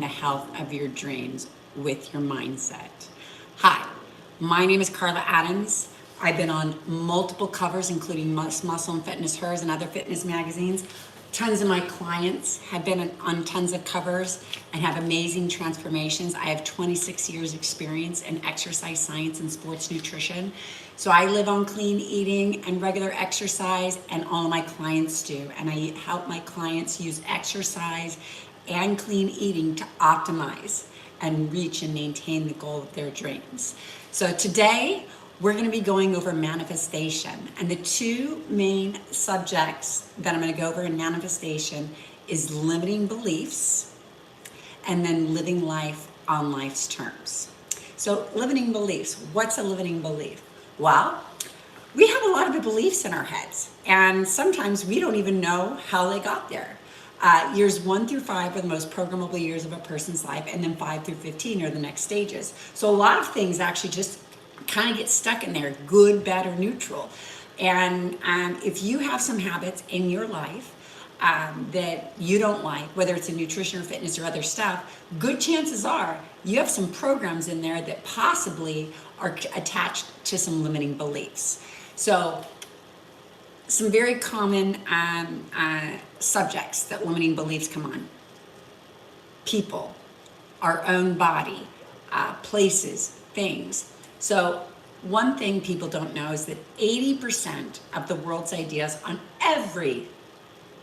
and the health of your dreams with your mindset. Hi, my name is Karla Adams. I've been on multiple covers, including Muscle and Fitness, Hers, and other fitness magazines. Tons of my clients have been on tons of covers and have amazing transformations. I have 26 years experience in exercise science and sports nutrition. So I live on clean eating and regular exercise, and all of my clients do. And I help my clients use exercise and clean eating to optimize and reach and maintain the goal of their dreams. So today, we're going to be going over manifestation, and the two main subjects that I'm going to go over in manifestation is limiting beliefs and then living life on life's terms. So limiting beliefs, what's a limiting belief? Well, we have a lot of beliefs in our heads, and sometimes we don't even know how they got there. Years 1 through 5 are the most programmable years of a person's life, and then 5 through 15 are the next stages. So a lot of things actually just kind of get stuck in there, good, bad, or neutral. And if you have some habits in your life that you don't like, whether it's in nutrition or fitness or other stuff, good chances are you have some programs in there that possibly are attached to some limiting beliefs. So some very common subjects that limiting beliefs come on: people, our own body, places, things. So one thing people don't know is that 80% of the world's ideas on every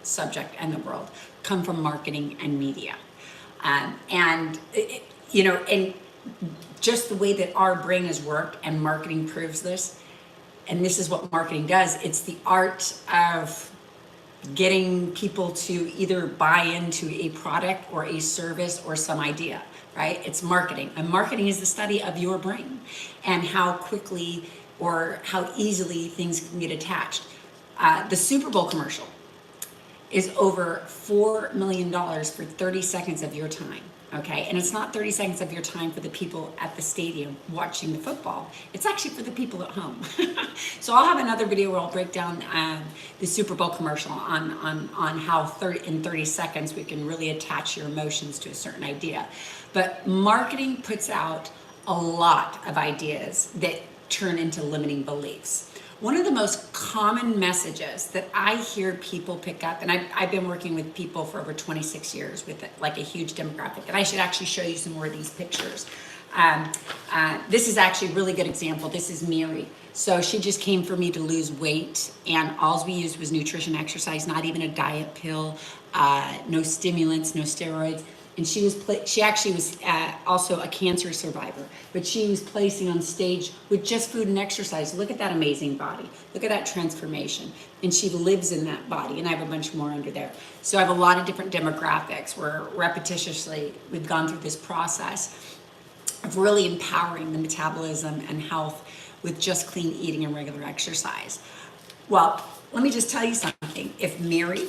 subject in the world come from marketing and media. And just the way that our brain has worked, and marketing proves this, and this is what marketing does, it's the art of getting people to either buy into a product or a service or some idea, right? It's marketing. And marketing is the study of your brain and how quickly or how easily things can get attached. The Super Bowl commercial is over $4 million for 30 seconds of your time. Okay, and it's not 30 seconds of your time for the people at the stadium watching the football. It's actually for the people at home. So I'll have another video where I'll break down the Super Bowl commercial on how in 30 seconds we can really attach your emotions to a certain idea. But marketing puts out a lot of ideas that turn into limiting beliefs. One of the most common messages that I hear people pick up, and I've been working with people for over 26 years with like a huge demographic, and I should actually show you some more of these pictures. This is actually a really good example. This is Mary. So she just came for me to lose weight, and all we used was nutrition, exercise, not even a diet pill, no stimulants, no steroids. And she actually was also a cancer survivor, but she was placing on stage with just food and exercise. Look at that amazing body. Look at that transformation. And she lives in that body, and I have a bunch more under there. So I have a lot of different demographics where repetitiously we've gone through this process of really empowering the metabolism and health with just clean eating and regular exercise. Well, let me just tell you something. If Mary,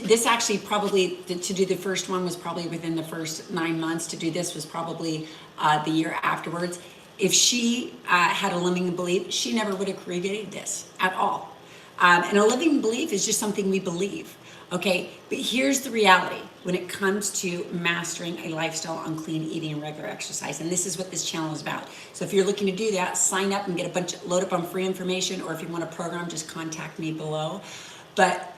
this actually probably, to do the first one was probably within the first 9 months. To do this was probably the year afterwards. If she had a limiting belief, she never would have created this at all. And a limiting belief is just something we believe. Okay, but here's the reality when it comes to mastering a lifestyle on clean eating and regular exercise. And this is what this channel is about. So if you're looking to do that, sign up and get load up on free information, or if you want a program, just contact me below. But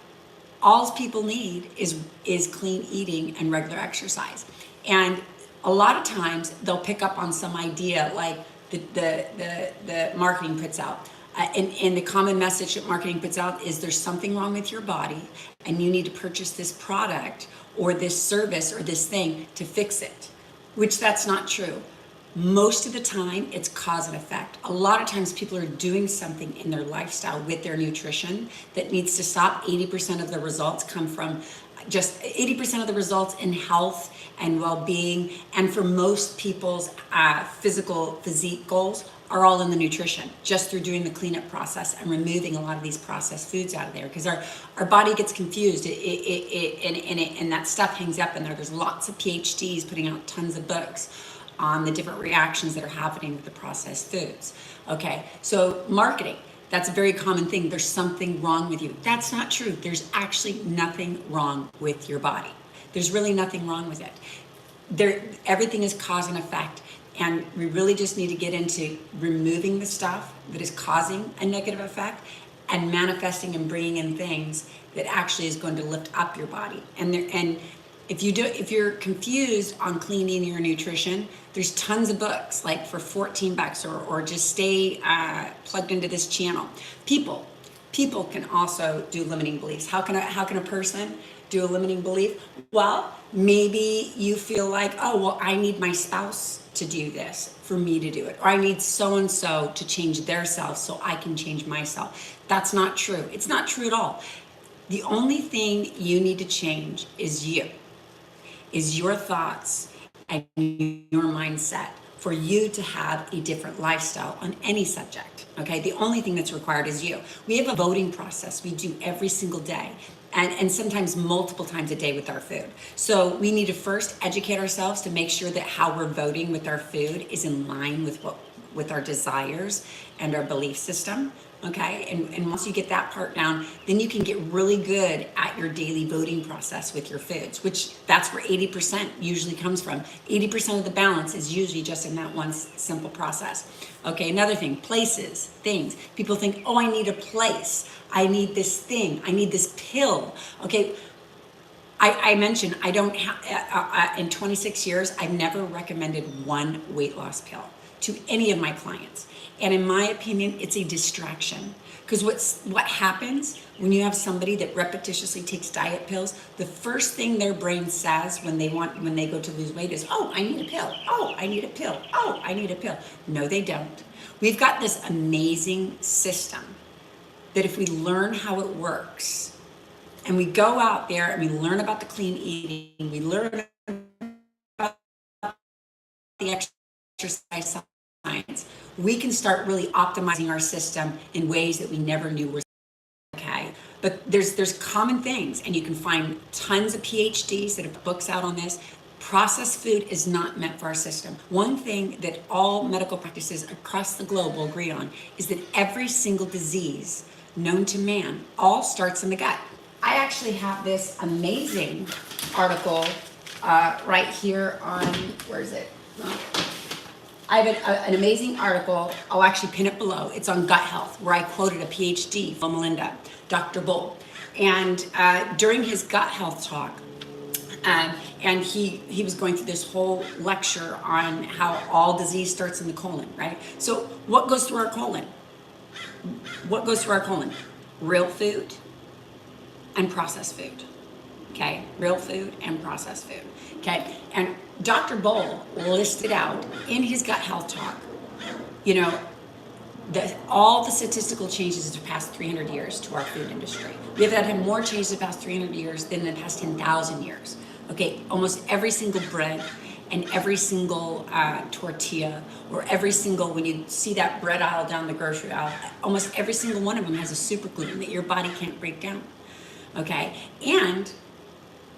all people need is clean eating and regular exercise. And a lot of times they'll pick up on some idea like the marketing puts out. And the common message that marketing puts out is there's something wrong with your body and you need to purchase this product or this service or this thing to fix it, which that's not true. Most of the time, it's cause and effect. A lot of times people are doing something in their lifestyle with their nutrition that needs to stop. 80% of the results come from just 80% of the results in health and well-being, and for most people's physique goals are all in the nutrition, just through doing the cleanup process and removing a lot of these processed foods out of there, because our body gets confused and that stuff hangs up in there. There's lots of PhDs putting out tons of books on the different reactions that are happening with the processed foods. Okay, so marketing. That's a very common thing. There's something wrong with you. That's not true. There's actually nothing wrong with your body. There's really nothing wrong with it. Everything is cause and effect. And we really just need to get into removing the stuff that is causing a negative effect and manifesting and bringing in things that actually is going to lift up your body. And if you're confused on clean eating or nutrition, there's tons of books like for $14 or just stay plugged into this channel. People can also do limiting beliefs. How can a person do a limiting belief? Well, maybe you feel like, oh, well, I need my spouse to do this for me to do it, or I need so-and-so to change their self so I can change myself. That's not true. It's not true at all. The only thing you need to change is your thoughts and your mindset for you to have a different lifestyle on any subject, okay? The only thing that's required is you. We have a voting process we do every single day, and sometimes multiple times a day with our food. So we need to first educate ourselves to make sure that how we're voting with our food is in line with our desires and our belief system, okay? And once you get that part down, then you can get really good at your daily voting process with your foods, which that's where 80% usually comes from. 80% of the balance is usually just in that one simple process. Okay, another thing, places, things. People think, oh, I need a place. I need this thing. I need this pill. Okay, I mentioned I don't have, in 26 years, I've never recommended one weight loss pill to any of my clients. And in my opinion, it's a distraction. Because what happens when you have somebody that repetitiously takes diet pills, the first thing their brain says when they go to lose weight is, oh, I need a pill. Oh, I need a pill. Oh, I need a pill. No, they don't. We've got this amazing system that if we learn how it works, and we go out there and we learn about the clean eating, we learn about the exercise science, we can start really optimizing our system in ways that we never knew were okay. But there's common things, and you can find tons of PhDs that have books out on this. Processed food is not meant for our system. One thing that all medical practices across the globe will agree on is that every single disease known to man all starts in the gut. I actually have this amazing article right here on, where is it? I have an amazing article. I'll actually pin it below. It's on gut health, where I quoted a PhD from Melinda, Dr. Bull. And during his gut health talk, and he was going through this whole lecture on how all disease starts in the colon, right? So what goes through our colon? What goes through our colon? Real food and processed food. Okay, real food and processed food. Okay, and Dr. Bull listed out in his gut health talk, you know, all the statistical changes of the past 300 years to our food industry. We have had more changes the past 300 years than the past 10,000 years. Okay, almost every single bread and every single tortilla, or every single, when you see that bread aisle down the grocery aisle, almost every single one of them has a super gluten that your body can't break down. Okay, and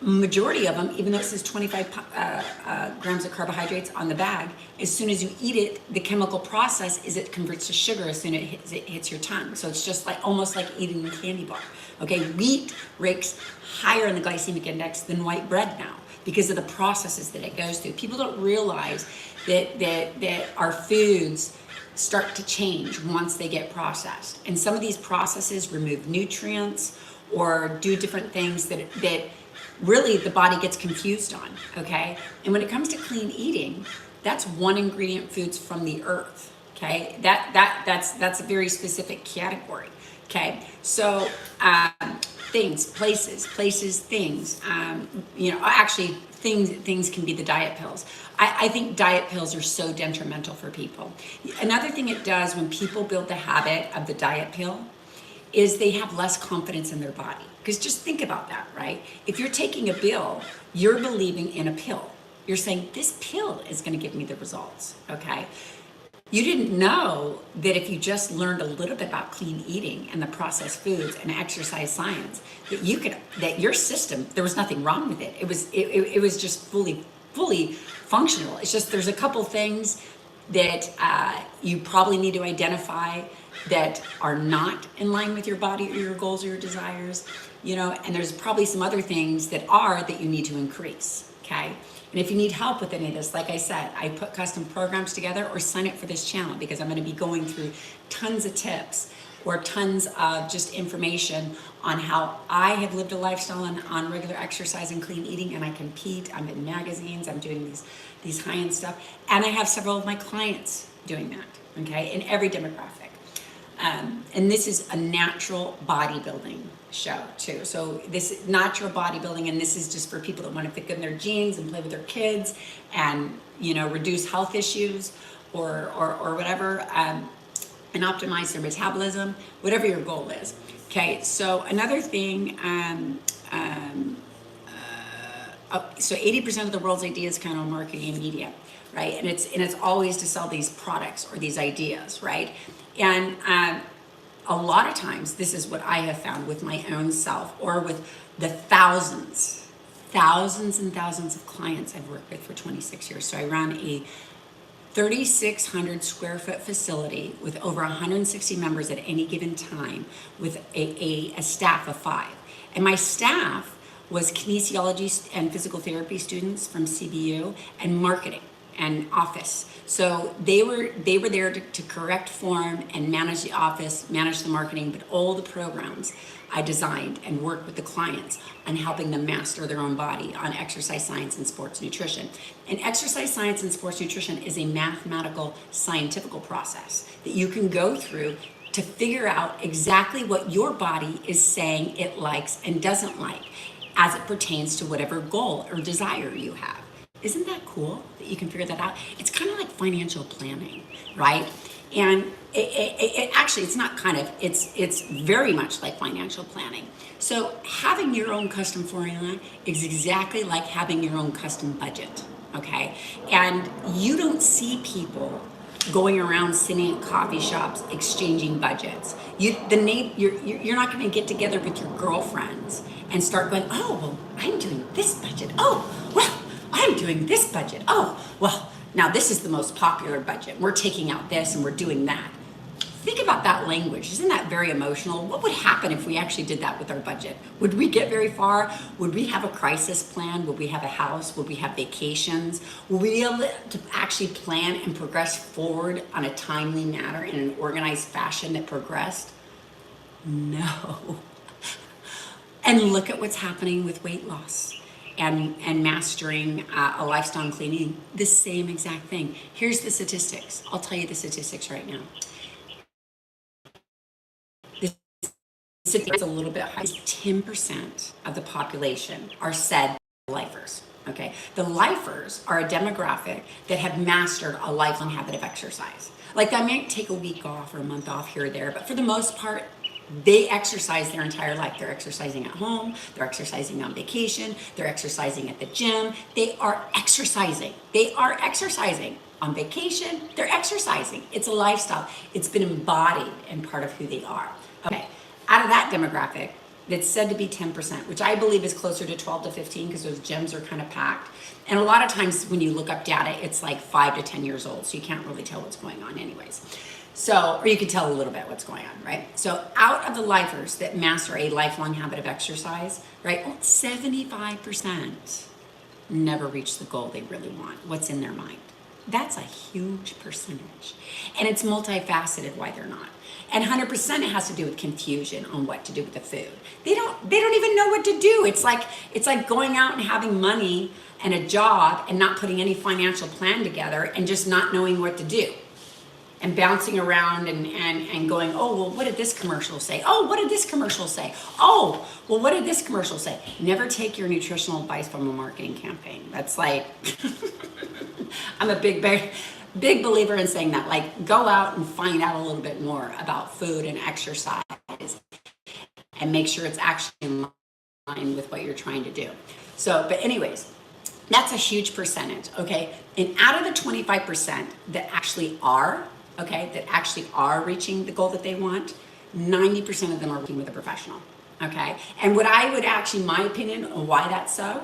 majority of them, even though it says 25 grams of carbohydrates on the bag, as soon as you eat it, the chemical process is it converts to sugar as soon as it hits your tongue. So it's just like almost like eating a candy bar. Okay, wheat ranks higher in the glycemic index than white bread now because of the processes that it goes through. People don't realize that our foods start to change once they get processed. And some of these processes remove nutrients or do different things that really the body gets confused on, okay? And when it comes to clean eating, that's one ingredient foods from the earth, okay? That's a very specific category, okay? So things, places, things, you know, actually things can be the diet pills. I think diet pills are so detrimental for people. Another thing it does when people build the habit of the diet pill is they have less confidence in their body. Because just think about that, right? If you're taking a pill, you're believing in a pill. You're saying, this pill is gonna give me the results, okay? You didn't know that if you just learned a little bit about clean eating and the processed foods and exercise science, that your system, there was nothing wrong with it. It was just fully functional. It's just there's a couple things that you probably need to identify that are not in line with your body or your goals or your desires, you know, and there's probably some other things that you need to increase, okay? And if you need help with any of this, like I said, I put custom programs together, or sign up for this channel, because I'm going to be going through tons of tips or tons of just information on how I have lived a lifestyle on regular exercise and clean eating, and I compete. I'm in magazines. I'm doing these high-end stuff, and I have several of my clients doing that, okay, in every demographic. And this is a natural bodybuilding show too. So this is natural bodybuilding, and this is just for people that want to fit in their jeans and play with their kids, and, you know, reduce health issues or whatever, and optimize their metabolism, whatever your goal is. Okay, so another thing, so 80% of the world's ideas come on marketing and media, right? And it's always to sell these products or these ideas, right? And a lot of times, this is what I have found with my own self, or with the thousands and thousands of clients I've worked with for 26 years. So I run a 3,600 square foot facility with over 160 members at any given time, with a staff of 5. And my staff was kinesiology and physical therapy students from CBU, and marketing and office. So they were there to correct form and manage the office, manage the marketing, but all the programs I designed and worked with the clients on helping them master their own body on exercise science and sports nutrition. And exercise science and sports nutrition is a mathematical, scientific process that you can go through to figure out exactly what your body is saying it likes and doesn't like, as it pertains to whatever goal or desire you have. Isn't that cool that you can figure that out? It's kind of like financial planning, right? And it actually, it's not kind of, it's very much like financial planning. So having your own custom formula is exactly like having your own custom budget, okay? And you don't see people going around sitting at coffee shops exchanging budgets. You're not going to get together with your girlfriends and start going, oh, well, I'm doing this budget. Oh, well, I'm doing this budget. Oh, well, now this is the most popular budget. We're taking out this and we're doing that. Think about that language. Isn't that very emotional? What would happen if we actually did that with our budget? Would we get very far? Would we have a crisis plan? Would we have a house? Would we have vacations? Would we be able to actually plan and progress forward on a timely manner in an organized fashion that progressed? No. And look at what's happening with weight loss and mastering a lifestyle and clean eating. The same exact thing. Here's the statistics. I'll tell you the statistics right now. It's a little bit high. 10% of the population are said lifers. Okay, the lifers are a demographic that have mastered a lifelong habit of exercise. Like, they might take a week off or a month off here or there, but for the most part, they exercise their entire life. They're exercising at home, they're exercising on vacation, they're exercising at the gym. They are exercising. They are exercising on vacation. They're exercising. It's a lifestyle. It's been embodied and part of who they are. Okay, out of that demographic, that's said to be 10%, which I believe is closer to 12 to 15, because those gyms are kind of packed. And a lot of times when you look up data, it's like 5 to 10 years old, so you can't really tell what's going on anyways. So, or you can tell a little bit what's going on, right? So out of the lifers that master a lifelong habit of exercise, right, 75% never reach the goal they really want, what's in their mind. That's a huge percentage. And it's multifaceted why they're not. And 100% it has to do with confusion on what to do with the food. They don't even know what to do. It's like going out and having money and a job and not putting any financial plan together and just not knowing what to do. And bouncing around and going, oh, well, what did this commercial say? Oh, what did this commercial say? Oh, well, what did this commercial say? Never take your nutritional advice from a marketing campaign. That's like, I'm a big believer in saying that. Like, go out and find out a little bit more about food and exercise and make sure it's actually in line with what you're trying to do. So, but anyways, that's a huge percentage, okay? And out of the 25% that actually are, okay, that actually are reaching the goal that they want, 90% of them are working with a professional, okay? And what I would actually, my opinion on why that's so,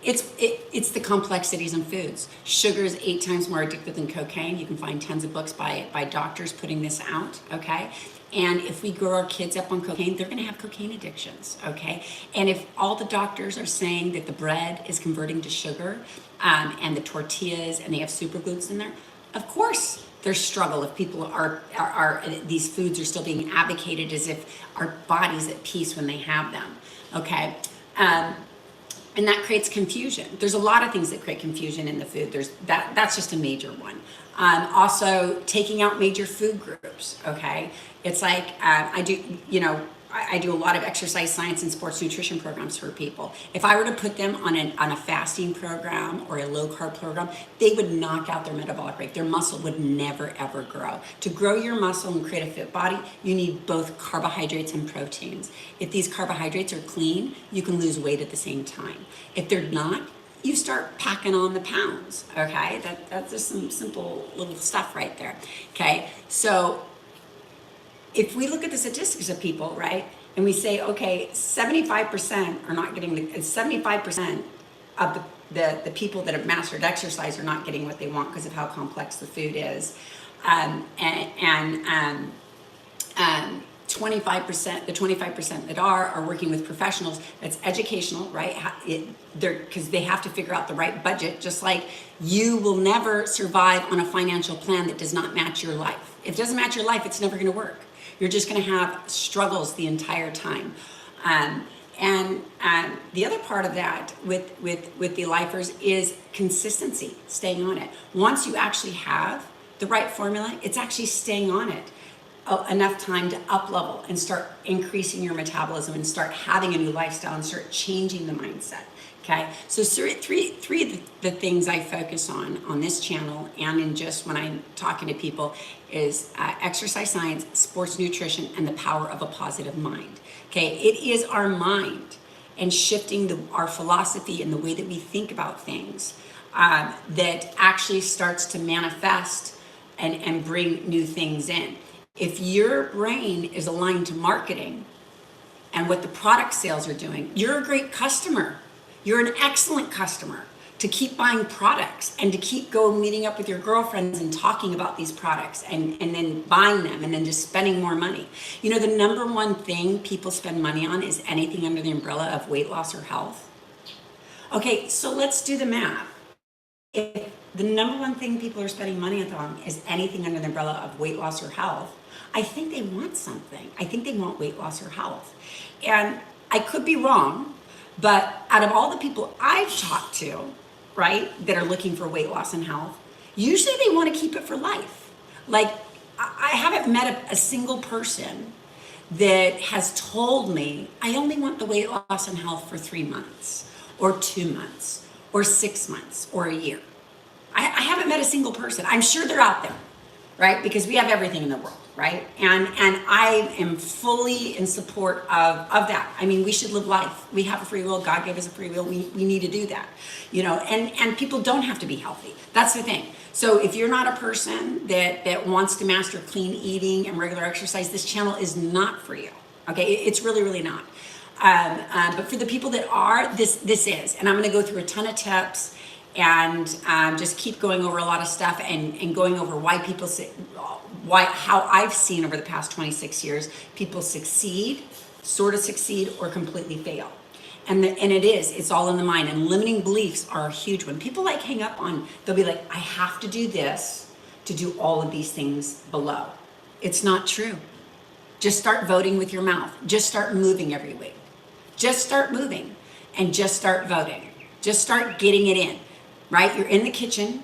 It's the complexities in foods. Sugar is 8 times more addictive than cocaine. You can find tons of books by doctors putting this out, okay? And if we grow our kids up on cocaine, they're gonna have cocaine addictions, okay? And if all the doctors are saying that the bread is converting to sugar, and the tortillas, and they have superglutes in there, of course there's struggle if people are these foods are still being advocated as if our body's at peace when they have them, okay? And that creates confusion. There's a lot of things that create confusion in the food. That's just a major one. Also, taking out major food groups, okay? It's like, I do a lot of exercise science and sports nutrition programs for people. If I were to put them on a fasting program or a low carb program, they would knock out their metabolic rate. Their muscle would never ever grow. To grow your muscle and create a fit body, you need both carbohydrates and proteins. If these carbohydrates are clean, you can lose weight at the same time. If they're not, you start packing on the pounds, okay? That's just some simple little stuff right there, okay? So if we look at the statistics of people, right, and we say, okay, 75% are not getting 75% of the people that have mastered exercise are not getting what they want because of how complex the food is, and 25%, the 25% that are working with professionals. That's educational, right? Because they have to figure out the right budget, just like you will never survive on a financial plan that does not match your life. If it doesn't match your life, it's never gonna work. You're just gonna have struggles the entire time. And the other part of that with the lifers is consistency, staying on it. Once you actually have the right formula, it's actually staying on it enough time to up level and start increasing your metabolism and start having a new lifestyle and start changing the mindset. Okay, so three of the things I focus on this channel and in just when I'm talking to people is exercise science, sports nutrition, and the power of a positive mind. Okay, it is our mind and shifting our philosophy and the way that we think about things that actually starts to manifest and bring new things in. If your brain is aligned to marketing and what the product sales are doing, you're a great customer. You're an excellent customer to keep buying products and to keep meeting up with your girlfriends and talking about these products and then buying them and then just spending more money. You know, the number one thing people spend money on is anything under the umbrella of weight loss or health. Okay, so let's do the math. If the number one thing people are spending money on is anything under the umbrella of weight loss or health, I think they want something. I think they want weight loss or health. And I could be wrong, but out of all the people I've talked to, right, that are looking for weight loss and health, usually they want to keep it for life. Like, I haven't met a single person that has told me, I only want the weight loss and health for 3 months or 2 months or 6 months or a year. I haven't met a single person. I'm sure they're out there, right? Because we have everything in the world, right? And I am fully in support of that. I mean, we should live life. We have a free will. God gave us a free will. We need to do that, you know, and people don't have to be healthy. That's the thing. So if you're not a person that wants to master clean eating and regular exercise, this channel is not for you, okay? It's really, really not. But for the people that are, this is. And I'm going to go through a ton of tips and just keep going over a lot of stuff and going over why people say, how I've seen over the past 26 years, people succeed, sort of succeed, or completely fail. And it's all in the mind. And limiting beliefs are a huge one. People like hang up on, they'll be like, I have to do this to do all of these things below. It's not true. Just start voting with your mouth. Just start moving every week. Just start moving and just start voting. Just start getting it in, right? You're in the kitchen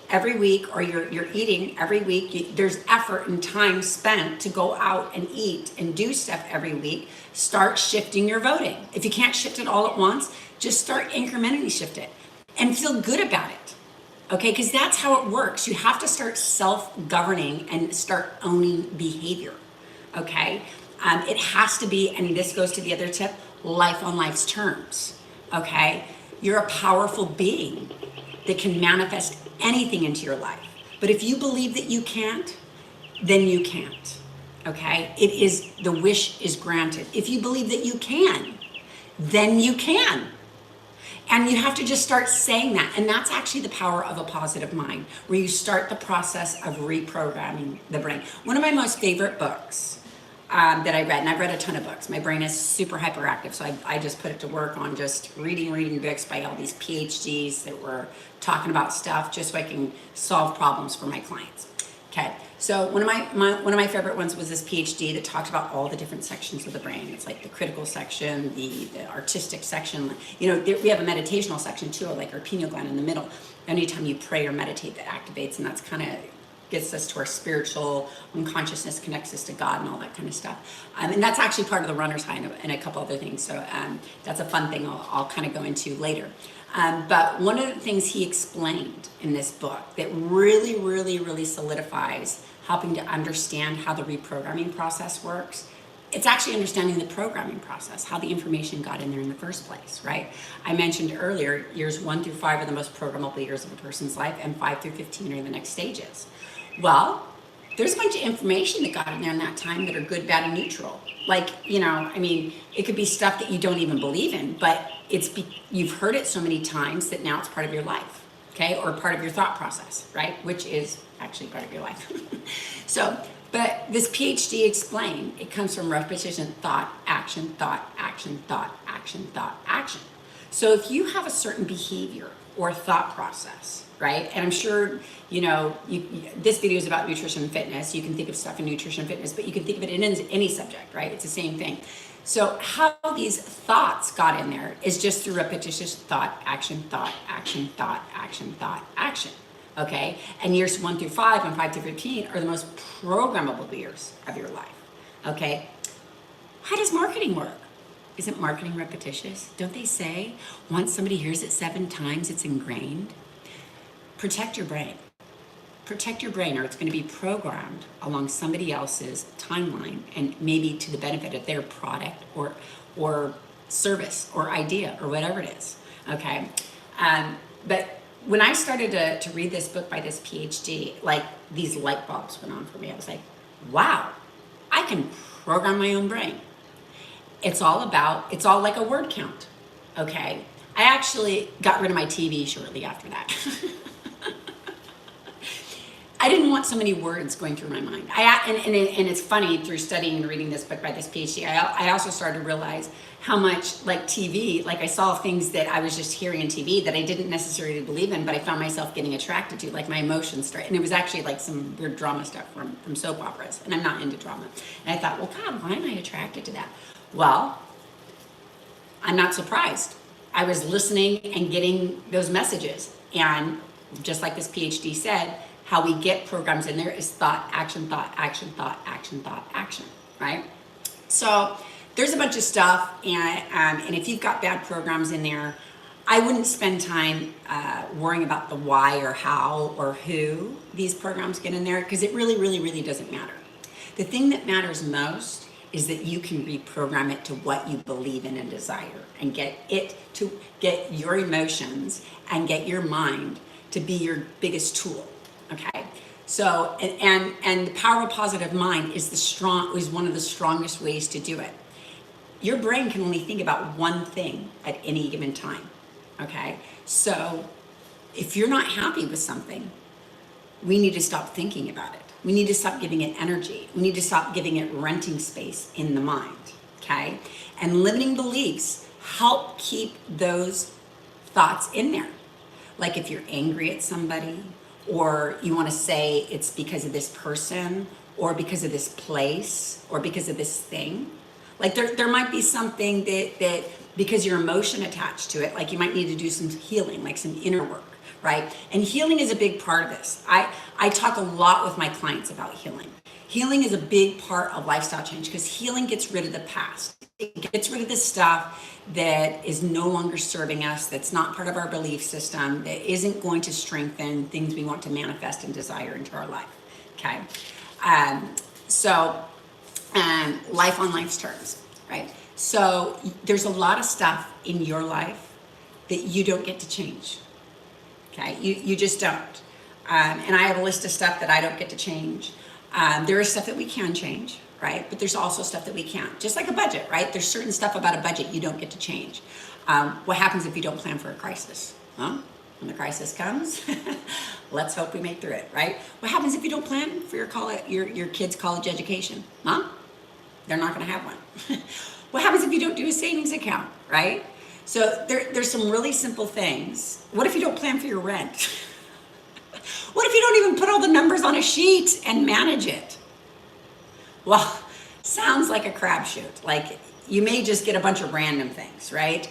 every week, or you're eating every week. There's effort and time spent to go out and eat and do stuff every week. Start shifting your voting. If you can't shift it all at once, just start incrementally shift it and feel good about it. Okay, because that's how it works. You have to start self-governing and start owning behavior. Okay, it has to be, and this goes to the other tip, life on life's terms. Okay, you're a powerful being that can manifest anything into your life. But if you believe that you can't, then you can't. Okay, the wish is granted. If you believe that you can, then you can. And you have to just start saying that. And that's actually the power of a positive mind, where you start the process of reprogramming the brain. One of my most favorite books that I read, and I've read a ton of books. My brain is super hyperactive, so I just put it to work on just reading books by all these PhDs that were talking about stuff just so I can solve problems for my clients. Okay, so one of my favorite ones was this PhD that talked about all the different sections of the brain. It's like the critical section, the artistic section. You know, we have a meditational section too, like our pineal gland in the middle. Anytime you pray or meditate, that activates, and that's kind of gets us to our spiritual unconsciousness, connects us to God and all that kind of stuff. And that's actually part of the runner's high and a couple other things. So that's a fun thing I'll kind of go into later. But one of the things he explained in this book that really solidifies helping to understand how the reprogramming process works, it's actually understanding the programming process, how the information got in there in the first place, right? I mentioned earlier, years 1 through 5 are the most programmable years of a person's life, and 5 through 15 are the next stages. Well, there's a bunch of information that got in there in that time that are good, bad, and neutral. Like, you know, I mean, it could be stuff that you don't even believe in, but you've heard it so many times that now it's part of your life, okay? Or part of your thought process, right? Which is actually part of your life. But this PhD explained, it comes from repetition, thought, action, thought, action, thought, action, thought, action. So if you have a certain behavior or thought process, right? And I'm sure, you know, this video is about nutrition and fitness. You can think of stuff in nutrition and fitness, but you can think of it in any subject, right? It's the same thing. So how these thoughts got in there is just through repetitious thought, action, thought, action, thought, action, thought, action. Okay? And years 1 through 5 and 5 through 15 are the most programmable years of your life. Okay? How does marketing work? Isn't marketing repetitious? Don't they say once somebody hears it 7 times, it's ingrained? Protect your brain. Protect your brain, or it's going to be programmed along somebody else's timeline and maybe to the benefit of their product or service or idea or whatever it is. Okay? But when I started to read this book by this PhD, like these light bulbs went on for me. I was like, wow, I can program my own brain. It's all like a word count. Okay? I actually got rid of my TV shortly after that. I didn't want so many words going through my mind. And it's funny, through studying and reading this book by this PhD, I also started to realize how much, like TV, like I saw things that I was just hearing on TV that I didn't necessarily believe in, but I found myself getting attracted to, like my emotions started. And it was actually like some weird drama stuff from soap operas, and I'm not into drama. And I thought, well, God, why am I attracted to that? Well, I'm not surprised. I was listening and getting those messages. And just like this PhD said, how we get programs in there is thought, action, thought, action, thought, action, thought, action, right? So there's a bunch of stuff, and if you've got bad programs in there, I wouldn't spend time worrying about the why or how or who these programs get in there, because it really doesn't matter. The thing that matters most is that you can reprogram it to what you believe in and desire, and get your emotions and get your mind to be your biggest tool. Okay, so and the power of positive mind is one of the strongest ways to do it. Your brain can only think about one thing at any given time. Okay, so if you're not happy with something, we need to stop thinking about it. We need to stop giving it energy. We need to stop giving it renting space in the mind. Okay, and limiting beliefs help keep those thoughts in there. Like if you're angry at somebody, or you want to say it's because of this person, or because of this place, or because of this thing. Like there might be something that because your emotion attached to it, like you might need to do some healing, like some inner work, right? And healing is a big part of this. I talk a lot with my clients about healing. Healing is a big part of lifestyle change, because healing gets rid of the past. It gets rid of the stuff that is no longer serving us, that's not part of our belief system, that isn't going to strengthen things we want to manifest and desire into our life, okay? Life on life's terms, right? So there's a lot of stuff in your life that you don't get to change, okay? You just don't. And I have a list of stuff that I don't get to change. There is stuff that we can change, right? But there's also stuff that we can't. Just like a budget, right? There's certain stuff about a budget you don't get to change. What happens if you don't plan for a crisis? Huh? When the crisis comes, let's hope we make through it, right? What happens if you don't plan for your kids' college education? Huh? They're not going to have one. What happens if you don't do a savings account, right? So there's some really simple things. What if you don't plan for your rent? What if you don't even put all the numbers on a sheet and manage it? Well, sounds like a crapshoot. Like you may just get a bunch of random things, right?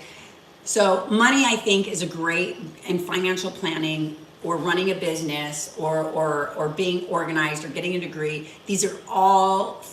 So money, I think, is a great in financial planning or running a business or being organized or getting a degree. These are all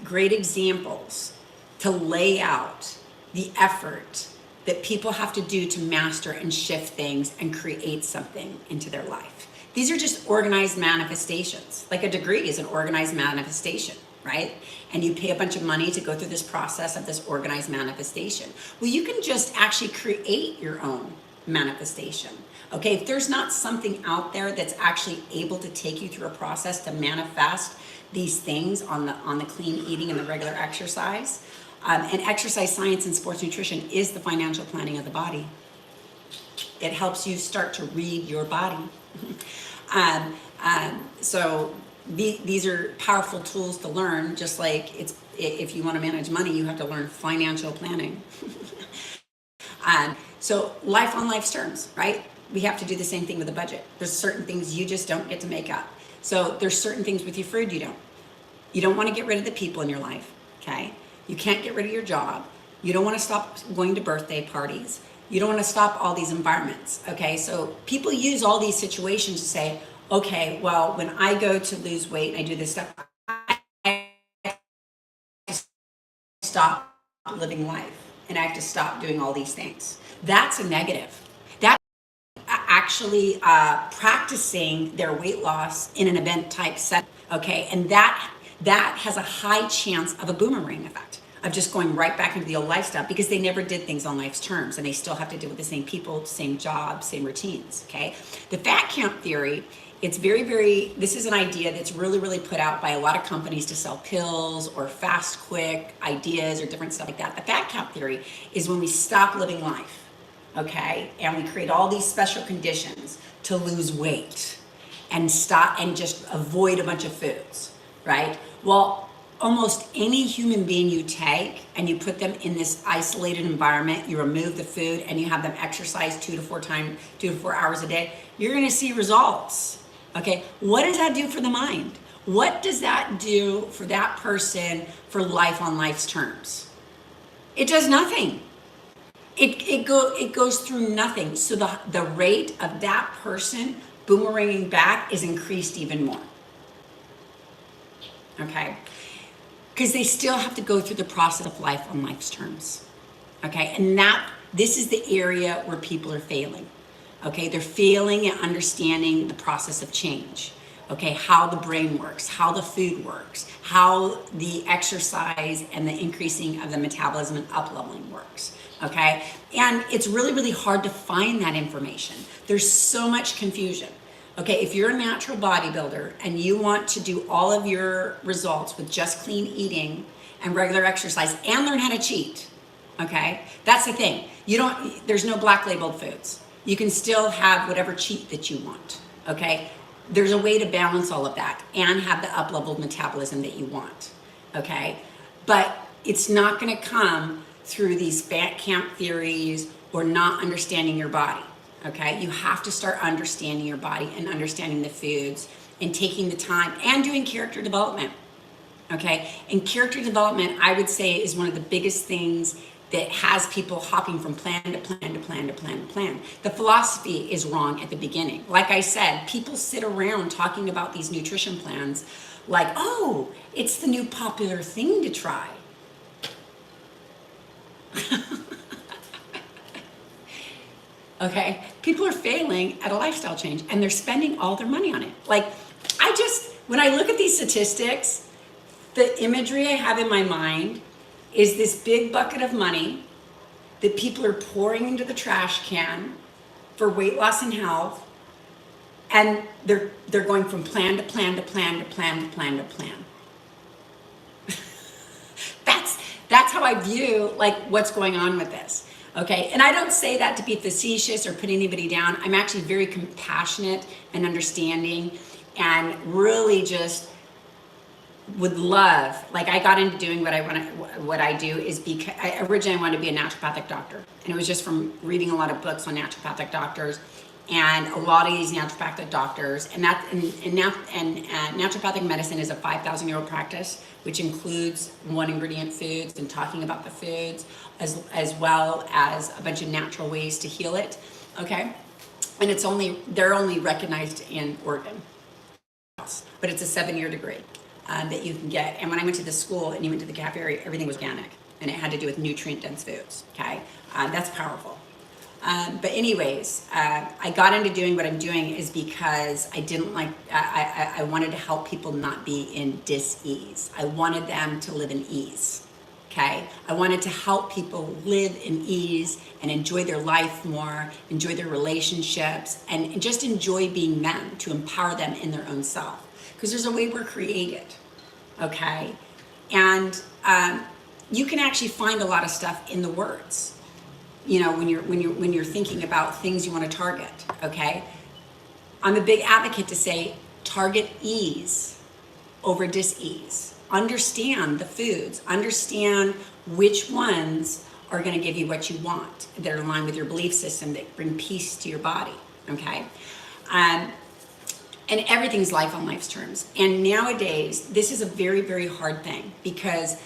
great examples to lay out the effort that people have to do to master and shift things and create something into their life. These are just organized manifestations. Like a degree is an organized manifestation, right? And you pay a bunch of money to go through this process of this organized manifestation. Well, you can just actually create your own manifestation. Okay, if there's not something out there that's actually able to take you through a process to manifest these things on the clean eating and the regular exercise, and exercise science and sports nutrition is the financial planning of the body. It helps you start to read your body. So these are powerful tools to learn, just like if you want to manage money, you have to learn financial planning. So life on life's terms, right? We have to do the same thing with a budget. There's certain things you just don't get to make up. So there's certain things with your food you don't. You don't want to get rid of the people in your life, okay? You can't get rid of your job. You don't want to stop going to birthday parties. You don't want to stop all these environments, okay? So people use all these situations to say, okay, well, when I go to lose weight and I do this stuff, I have to stop living life and I have to stop doing all these things. That's a negative. That's actually practicing their weight loss in an event type setting, okay? And that has a high chance of a boomerang effect, of just going right back into the old lifestyle because they never did things on life's terms and they still have to deal with the same people, same jobs, same routines, okay? The fat count theory, it's this is an idea that's really, really put out by a lot of companies to sell pills or fast, quick ideas or different stuff like that. The fat count theory is when we stop living life, okay? And we create all these special conditions to lose weight and stop and just avoid a bunch of foods, right? Well, almost any human being you take and you put them in this isolated environment, you remove the food and you have them exercise 2 to 4 hours a day, you're going to see results. Okay, what does that do for the mind? What does that do for that person for life on life's terms? It does nothing. It goes through nothing. So the rate of that person boomeranging back is increased even more. Okay, because they still have to go through the process of life on life's terms. Okay, and this is the area where people are failing. Okay, they're failing at understanding the process of change. Okay, how the brain works, how the food works, how the exercise and the increasing of the metabolism and up-leveling works. Okay, and it's really, really hard to find that information. There's so much confusion. Okay, if you're a natural bodybuilder and you want to do all of your results with just clean eating and regular exercise and learn how to cheat, okay, that's the thing. There's no black labeled foods. You can still have whatever cheat that you want, okay? There's a way to balance all of that and have the up-leveled metabolism that you want, okay? But it's not gonna come through these fat camp theories or not understanding your body, okay? You have to start understanding your body and understanding the foods and taking the time and doing character development, okay? And character development, I would say, is one of the biggest things that has people hopping from plan to plan to plan to plan to plan. The philosophy is wrong at the beginning. Like I said, people sit around talking about these nutrition plans like, oh, it's the new popular thing to try. Okay, people are failing at a lifestyle change and they're spending all their money on it. Like, when I look at these statistics, the imagery I have in my mind is this big bucket of money that people are pouring into the trash can for weight loss and health, and they're going from plan to plan to plan to plan to plan to plan. that's how I view like what's going on with this. Okay, and I don't say that to be facetious or put anybody down. I'm actually very compassionate and understanding, and really just would love, like I got into doing what I do is because I originally wanted to be a naturopathic doctor, and it was just from reading a lot of books on naturopathic doctors, and a lot of these naturopathic doctors, and naturopathic medicine is a 5,000-year-old practice, which includes one ingredient foods and talking about the foods, as well as a bunch of natural ways to heal it. Okay, and they're only recognized in Oregon, but it's a 7-year degree that you can get. And when I went to the school and you went to the cafeteria, everything was organic, and it had to do with nutrient-dense foods. Okay, that's powerful. But anyways, I got into doing what I'm doing is because I didn't like, I wanted to help people not be in dis-ease. I wanted them to live in ease, okay? I wanted to help people live in ease and enjoy their life more, enjoy their relationships, and just enjoy being them, to empower them in their own self. Because there's a way we're created, okay? And you can actually find a lot of stuff in the words. You know, when you're thinking about things you want to target, okay? I'm a big advocate to say target ease over dis-ease. Understand the foods, understand which ones are going to give you what you want, that are in line with your belief system, that bring peace to your body, okay? And everything's life on life's terms. And nowadays, this is a very, very hard thing, because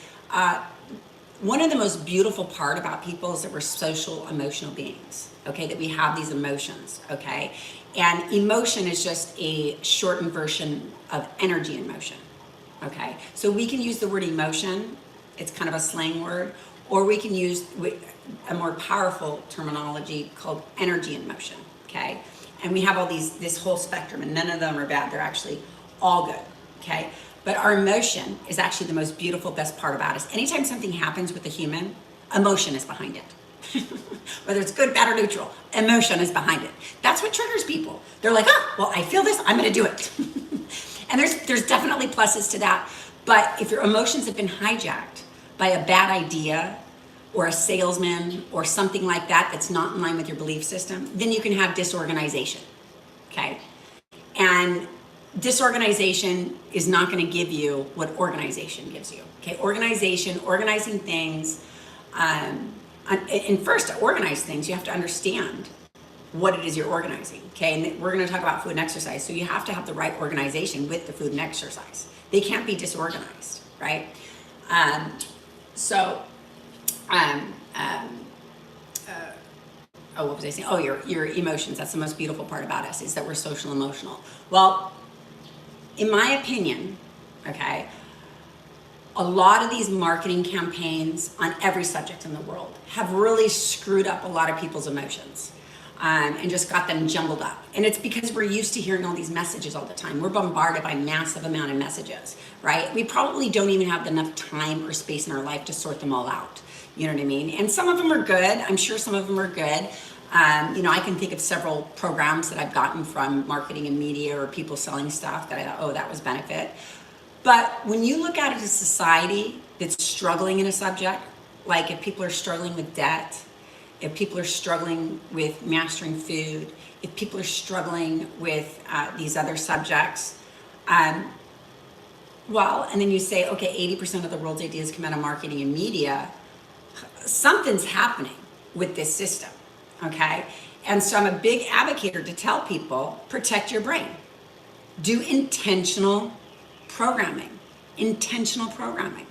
one of the most beautiful part about people is that we're social emotional beings, okay? That we have these emotions, okay? And emotion is just a shortened version of energy in motion, okay? So we can use the word emotion, it's kind of a slang word, or we can use a more powerful terminology called energy in motion, okay? And we have all this whole spectrum, and none of them are bad, they're actually all good, okay? But our emotion is actually the most beautiful, best part about us. Anytime something happens with a human, emotion is behind it. Whether it's good, bad, or neutral, emotion is behind it. That's what triggers people. They're like, oh, well, I feel this, I'm gonna do it. And there's definitely pluses to that. But if your emotions have been hijacked by a bad idea or a salesman or something like that that's not in line with your belief system, then you can have disorganization, okay? And disorganization is not going to give you what organization gives you, okay? Organizing things, and first, to organize things, you have to understand what it is you're organizing, okay? And we're going to talk about food and exercise, so you have to have the right organization with the food and exercise. They can't be disorganized, right? What was I saying? Oh, your emotions. That's the most beautiful part about us, is that we're social emotional. Well, in my opinion, okay, a lot of these marketing campaigns on every subject in the world have really screwed up a lot of people's emotions, and just got them jumbled up. And it's because we're used to hearing all these messages all the time. We're bombarded by massive amount of messages, right? We probably don't even have enough time or space in our life to sort them all out. You know what I mean? And some of them are good. I'm sure some of them are good. You know, I can think of several programs that I've gotten from marketing and media or people selling stuff that I thought, oh, that was benefit. But when you look at it as a society that's struggling in a subject, like if people are struggling with debt, if people are struggling with mastering food, if people are struggling with these other subjects, well, and then you say, okay, 80% of the world's ideas come out of marketing and media, something's happening with this system, okay? And so I'm a big advocate to tell people, protect your brain. Do intentional programming. Intentional programming.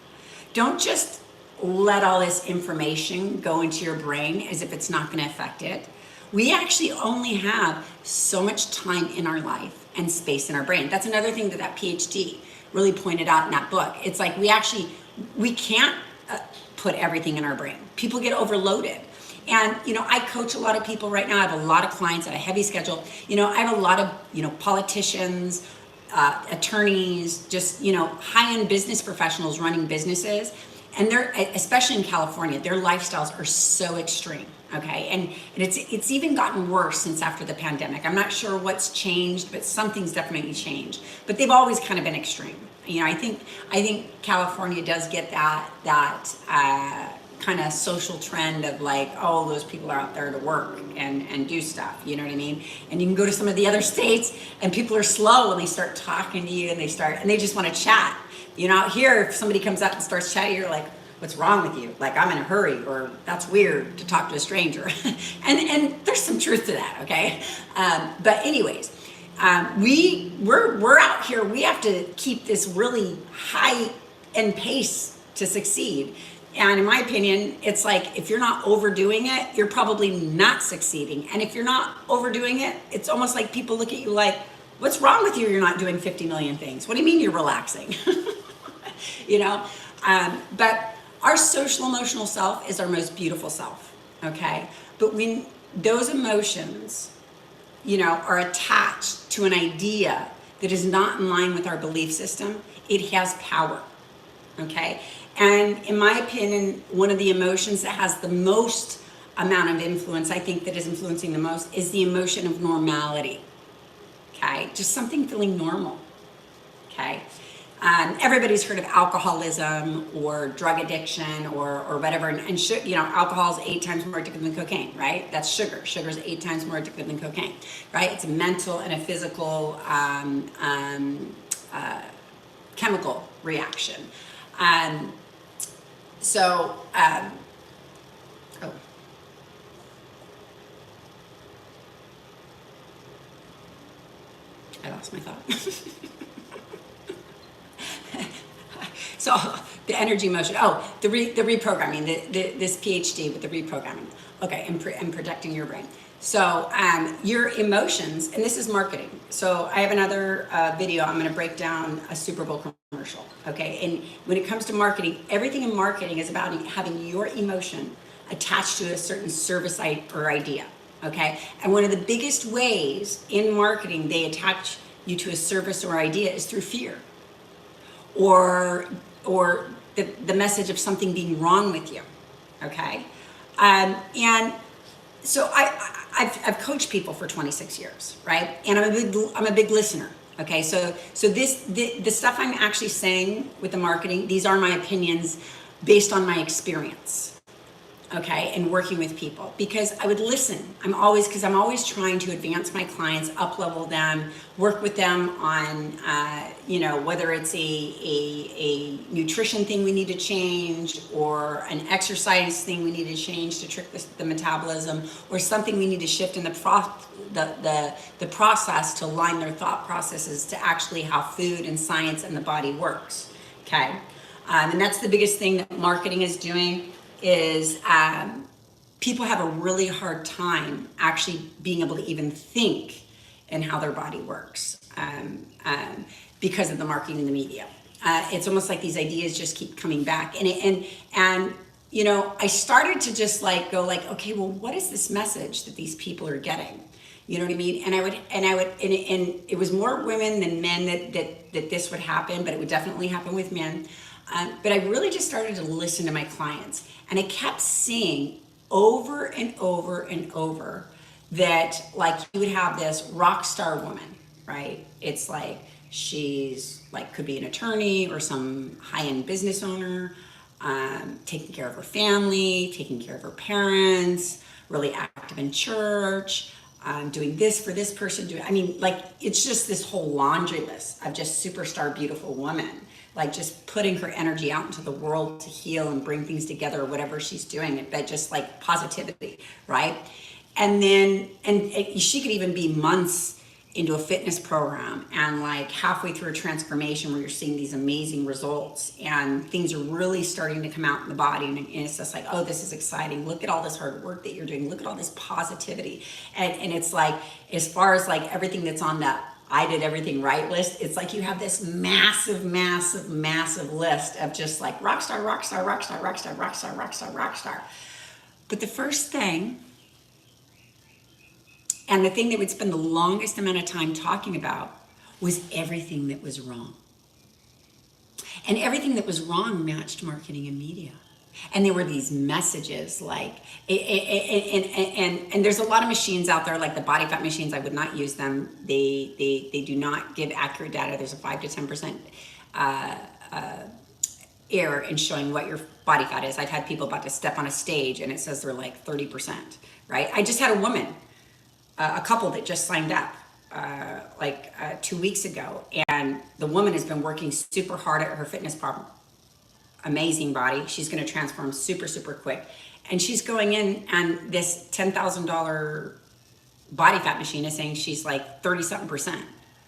Don't just let all this information go into your brain as if it's not going to affect it. We actually only have so much time in our life and space in our brain. That's another thing that PhD really pointed out in that book. It's like we can't put everything in our brain. People get overloaded. And, you know, I coach a lot of people right now. I have a lot of clients. I have a heavy schedule. You know, I have a lot of, you know, politicians, attorneys, just, you know, high-end business professionals running businesses. And they're, especially in California, their lifestyles are so extreme, okay? And it's even gotten worse since after the pandemic. I'm not sure what's changed, but something's definitely changed. But they've always kind of been extreme, I think California does get that kind of social trend of like, oh, those people are out there to work and do stuff, you know what I mean? And you can go to some of the other states and people are slow and they start talking to you and they just want to chat. Out here, if somebody comes up and starts chatting, you're like, what's wrong with you? Like, I'm in a hurry, or that's weird to talk to a stranger. and there's some truth to that, okay? But anyways, we're out here. We have to keep this really high end pace to succeed. And in my opinion, it's like, if you're not overdoing it, you're probably not succeeding. And if you're not overdoing it, it's almost like people look at you like, what's wrong with you? You're not doing 50 million things. What do you mean you're relaxing? But our social emotional self is our most beautiful self, okay? But when those emotions, are attached to an idea that is not in line with our belief system, it has power, okay? And in my opinion, one of the emotions that has the most amount of influence, I think that is influencing the most, is the emotion of normality, okay? Just something feeling normal, okay? Everybody's heard of alcoholism or drug addiction or whatever. And alcohol is 8 times more addictive than cocaine, right? That's sugar. Sugar is 8 times more addictive than cocaine, right? It's a mental and a physical chemical reaction. I lost my thought. So the energy motion. Oh, the reprogramming. This PhD with the reprogramming. Okay, and protecting your brain. So your emotions, and this is marketing. So I have another video. I'm going to break down a Super Bowl commercial. Okay, and when it comes to marketing, everything in marketing is about having your emotion attached to a certain service or idea. Okay, and one of the biggest ways in marketing they attach you to a service or idea is through fear, or the message of something being wrong with you. Okay, and so I've coached people for 26 years, right? And I'm a big listener. Okay, so the stuff I'm actually saying with the marketing, these are my opinions based on my experience. Okay, and working with people, because I would listen. I'm always trying to advance my clients, up level them, work with them on, whether it's a nutrition thing we need to change, or an exercise thing we need to change to trick the metabolism, or something we need to shift in the process to align their thought processes to actually how food and science and the body works. Okay, and that's the biggest thing that marketing is doing. Is people have a really hard time actually being able to even think in how their body works because of the marketing and the media. It's almost like these ideas just keep coming back, and I started to just go okay, well, what is this message that these people are getting? You know what I mean? And it was more women than men that this would happen, but it would definitely happen with men. But I really just started to listen to my clients, and I kept seeing over and over and over that you would have this rock star woman, right? It's like she's could be an attorney or some high-end business owner, taking care of her family, taking care of her parents, really active in church, doing this for this person. It's just this whole laundry list of just superstar beautiful woman. Just putting her energy out into the world to heal and bring things together, or whatever she's doing, but just positivity, right? And she could even be months into a fitness program and halfway through a transformation where you're seeing these amazing results and things are really starting to come out in the body, and it's just oh, this is exciting. Look at all this hard work that you're doing. Look at all this positivity. And it's as far as everything that's on that I did everything right list, it's you have this massive, massive, massive list of just rock star, rock star, rock star, rock star, rock star, rock star, rock star. But the first thing, and the thing that would spend the longest amount of time talking about, was everything that was wrong. And everything that was wrong matched marketing and media. And there were these messages and there's a lot of machines out there, the body fat machines. I would not use them. They do not give accurate data. There's a 5 to 10% error in showing what your body fat is. I've had people about to step on a stage and it says they're like 30%, right? I just had a woman, a couple that just signed up 2 weeks ago, and the woman has been working super hard at her fitness problem. Amazing body. She's going to transform super, super quick. And she's going in, and this $10,000 body fat machine is saying she's like 30-something%,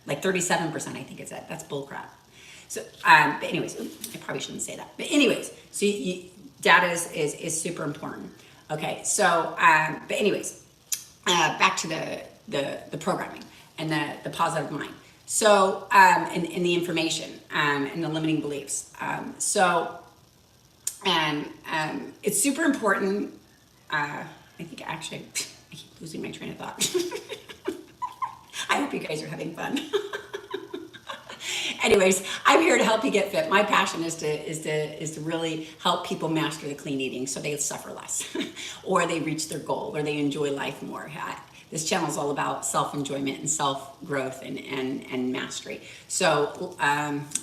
like 37%, I think it's at. That's bull crap. So, but anyways, I probably shouldn't say that. But anyways, so data is super important. Okay, so, but anyways, back to the programming and the positive mind. So, and the information, and the limiting beliefs. It's super important. I think actually, I keep losing my train of thought. I hope you guys are having fun. Anyways, I'm here to help you get fit. My passion is to really help people master the clean eating so they suffer less, or they reach their goal, or they enjoy life more. This channel is all about self-enjoyment and self-growth and mastery. So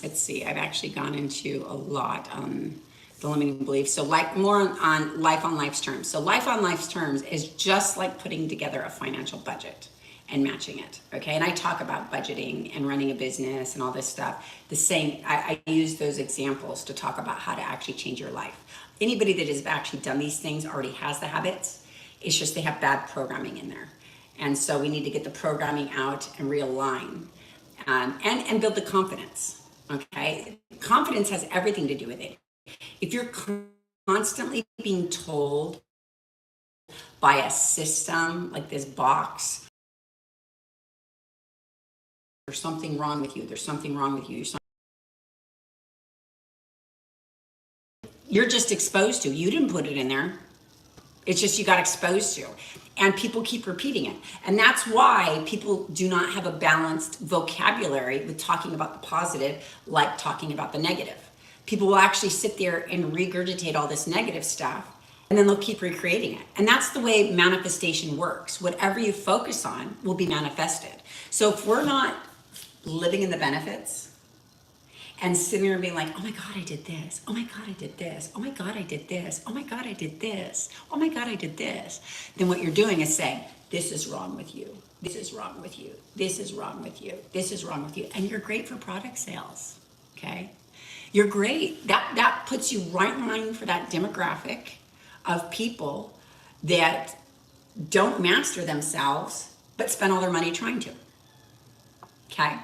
let's see, I've actually gone into a lot on the limiting beliefs. So more on life's terms. So life on life's terms is just like putting together a financial budget and matching it, okay? And I talk about budgeting and running a business and all this stuff. I use those examples to talk about how to actually change your life. Anybody that has actually done these things already has the habits. It's just they have bad programming in there. And so we need to get the programming out and realign, and build the confidence, okay? Confidence has everything to do with it. If you're constantly being told by a system like this box, there's something wrong with you, there's something wrong with you, you're just exposed to. You didn't put it in there. It's just you got exposed to. And people keep repeating it. And that's why people do not have a balanced vocabulary with talking about the positive like talking about the negative. People will actually sit there and regurgitate all this negative stuff, and then they'll keep recreating it. And that's the way manifestation works. Whatever you focus on will be manifested. So if we're not living in the benefits and sitting there and being like, oh my God, I did this. Oh my God, I did this. Oh my God, I did this. Oh my God, I did this. Oh my God, I did this. Then what you're doing is saying, this is wrong with you. This is wrong with you. This is wrong with you. This is wrong with you. And you're great for product sales, okay? You're great. That puts you right in line for that demographic of people that don't master themselves, but spend all their money trying to, okay?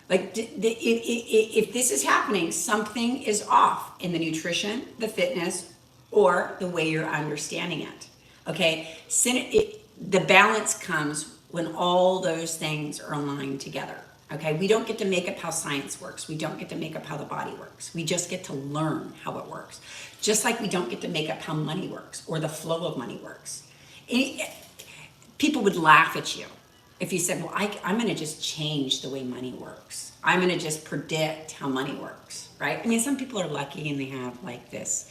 Like if this is happening, something is off in the nutrition, the fitness, or the way you're understanding it, okay? The balance comes when all those things are aligned together, okay? We don't get to make up how science works. We don't get to make up how the body works. We just get to learn how it works. Just like we don't get to make up how money works or the flow of money works. People would laugh at you if you said, well, I'm going to just change the way money works. I'm going to just predict how money works, right? I mean, some people are lucky and they have like this,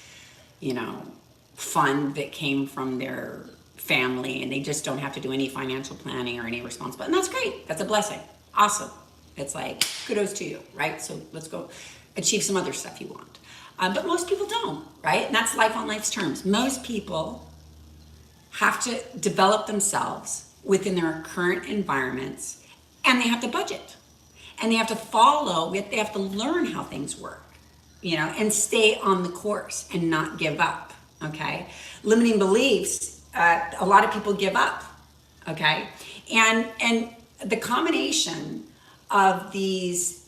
fund that came from their family and they just don't have to do any financial planning or any responsibility. And that's great. That's a blessing. Awesome. It's like, kudos to you, right? So let's go achieve some other stuff you want. But most people don't, right? And that's life on life's terms. Most people have to develop themselves within their current environments, and they have to budget, and they have to they have to learn how things work, and stay on the course and not give up, okay? Limiting beliefs, a lot of people give up, okay? And the combination of these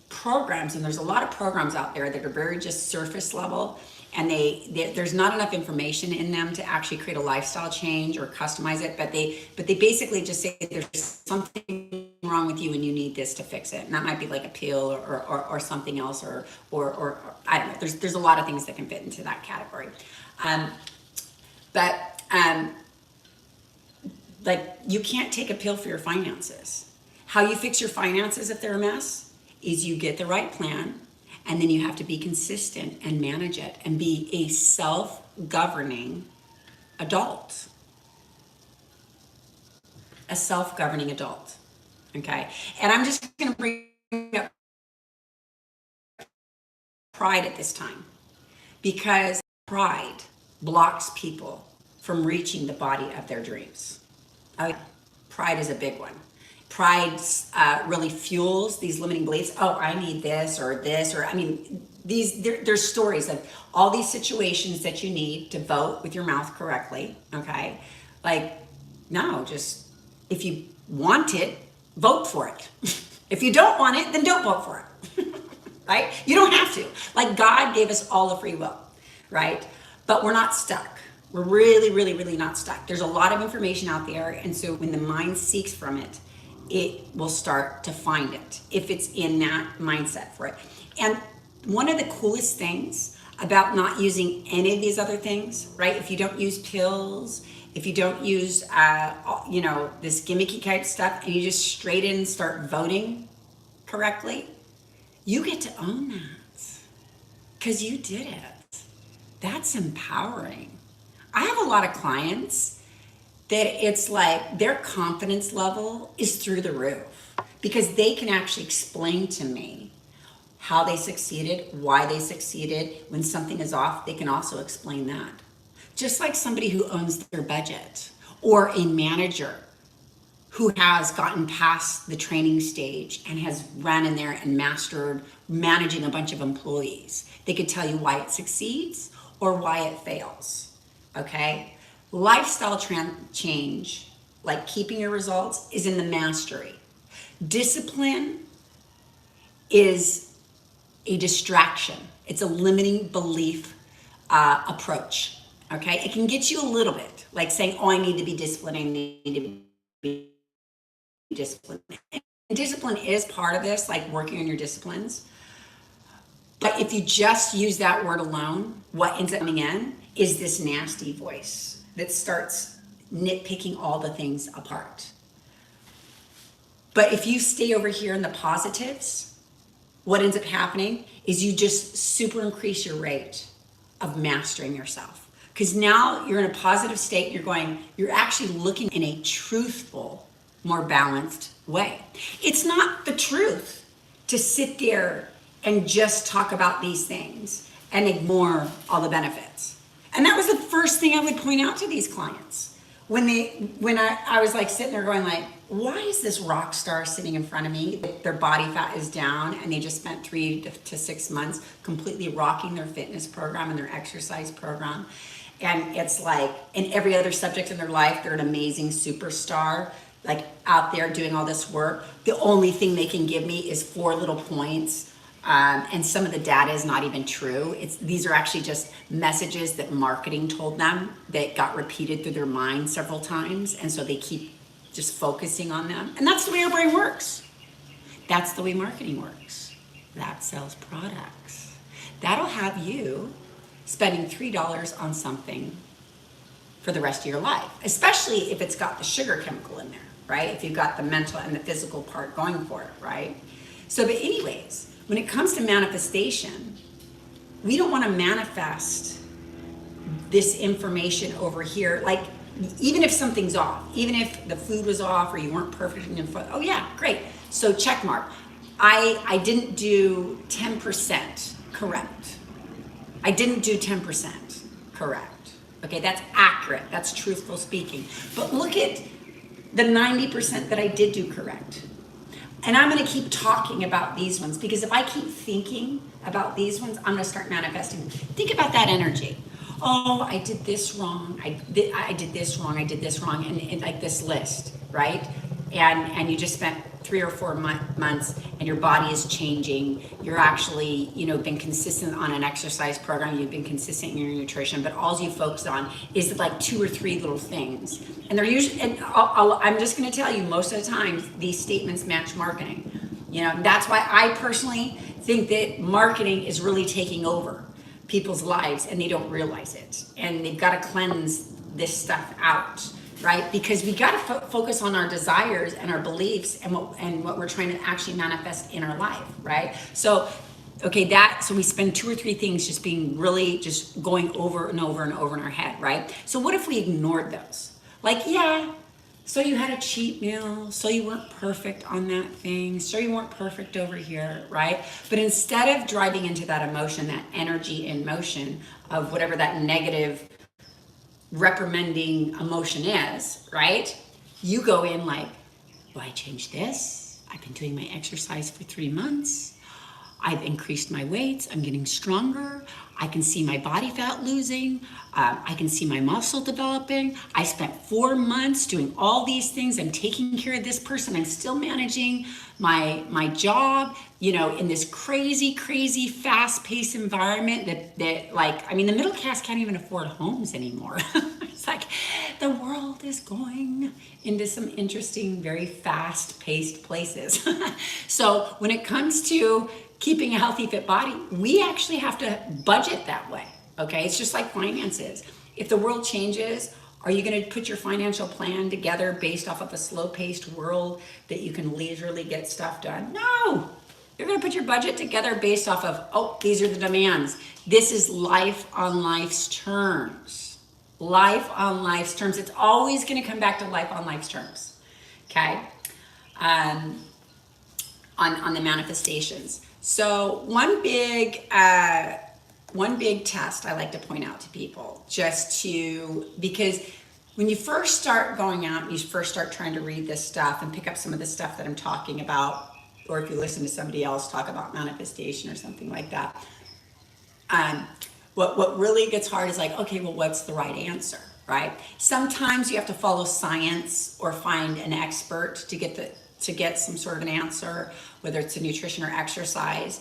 programs, and there's a lot of programs out there that are very just surface level, and there's not enough information in them to actually create a lifestyle change or customize it, but they basically just say there's something wrong with you and you need this to fix it. And that might be like a pill or something else, or I don't know. There's a lot of things that can fit into that category. Like, you can't take a pill for your finances. How you fix your finances if they're a mess is you get the right plan, and then you have to be consistent and manage it and be a self-governing adult. A self-governing adult, okay? And I'm just gonna bring up pride at this time because pride blocks people from reaching the body of their dreams. Pride is a big one. Pride really fuels these limiting beliefs. Oh, I need this, or I mean, there's stories of all these situations that you need to vote with your mouth correctly. Okay, like no, just if you want it, vote for it. If you don't want it, then don't vote for it. Right? You don't have to. Like God gave us all a free will, right? But we're not stuck. We're really, really, really not stuck. There's a lot of information out there, and so when the mind seeks from it, it will start to find it if it's in that mindset for it. And one of the coolest things about not using any of these other things, right? If you don't use pills, if you don't use, this gimmicky type stuff, and you just straight in start voting correctly, you get to own that because you did it. That's empowering. I have a lot of clients that it's like their confidence level is through the roof because they can actually explain to me how they succeeded, why they succeeded. When something is off, they can also explain that. Just like somebody who owns their budget or a manager who has gotten past the training stage and has run in there and mastered managing a bunch of employees. They could tell you why it succeeds or why it fails, okay? Lifestyle change, like keeping your results, is in the mastery. Discipline is a distraction. It's a limiting belief approach, okay? It can get you a little bit, like saying, oh, I need to be disciplined, I need to be disciplined. And discipline is part of this, like working on your disciplines. But if you just use that word alone, what ends up coming in is this nasty voice that starts nitpicking all the things apart. But if you stay over here in the positives, what ends up happening is you just super increase your rate of mastering yourself. Because now you're in a positive state, you're actually looking in a truthful, more balanced way. It's not the truth to sit there and just talk about these things and ignore all the benefits. And that was the first thing I would point out to these clients. When I was like sitting there going like, why is this rock star sitting in front of me? Their body fat is down and they just spent 3 to 6 months completely rocking their fitness program and their exercise program. And it's like, in every other subject in their life, they're an amazing superstar, like out there doing all this work. The only thing they can give me is 4 little points. And some of the data is not even true. These are actually just messages that marketing told them that got repeated through their mind several times. And so they keep just focusing on them. And that's the way our brain works. That's the way marketing works. That sells products. That'll have you spending $3 on something for the rest of your life, especially if it's got the sugar chemical in there, right? If you've got the mental and the physical part going for it, right? So, but anyways, when it comes to manifestation, we don't want to manifest this information over here. Like, even if something's off, even if the food was off or you weren't perfect in your food, oh yeah, great. So check mark. I didn't do 10% correct. I didn't do 10% correct. Okay, that's accurate. That's truthful speaking. But look at the 90% that I did do correct. And I'm going to keep talking about these ones because if I keep thinking about these ones, I'm going to start manifesting. Think about that energy. Oh, I did this wrong. I did this wrong. I did this wrong. And like this list, right? And you just spent 3 or 4 months and your body is changing. You're actually, been consistent on an exercise program. You've been consistent in your nutrition, but all you focus on is like 2 or 3 little things. And they're usually, and I'm just going to tell you, most of the time, these statements match marketing. That's why I personally think that marketing is really taking over people's lives and they don't realize it. And they've got to cleanse this stuff out. Right? Because we got to focus on our desires and our beliefs and what we're trying to actually manifest in our life, right? So, okay, so we spend 2 or 3 things just being really just going over and over and over in our head, right? So what if we ignored those? Like, yeah, So you had a cheat meal, so you weren't perfect on that thing, so you weren't perfect over here, right? But instead of driving into that emotion, that energy in motion of whatever that negative reprimanding emotion is, right? You go in like, well, I changed this. I've been doing my exercise for 3 months. I've increased my weights. I'm getting stronger. I can see my body fat losing. I can see my muscle developing. I spent 4 months doing all these things. I'm taking care of this person. I'm still managing my job, you know, in this crazy, crazy, fast-paced environment that like, I mean, the middle class can't even afford homes anymore. It's like the world is going into some interesting, very fast-paced places. So when it comes to keeping a healthy, fit body, we actually have to budget that way, okay? It's just like finances. If the world changes, are you gonna put your financial plan together based off of a slow-paced world that you can leisurely get stuff done? No, you're gonna put your budget together based off of, oh, these are the demands. This is life on life's terms. Life on life's terms. It's always gonna come back to life on life's terms, okay? On the manifestations. So one big test I like to point out to people, because when you first start going out and you first start trying to read this stuff and pick up some of the stuff that I'm talking about, or if you listen to somebody else talk about manifestation or something like that, what really gets hard is like, okay, well, what's the right answer, right? Sometimes you have to follow science or find an expert to get some sort of an answer, whether it's a nutrition or exercise.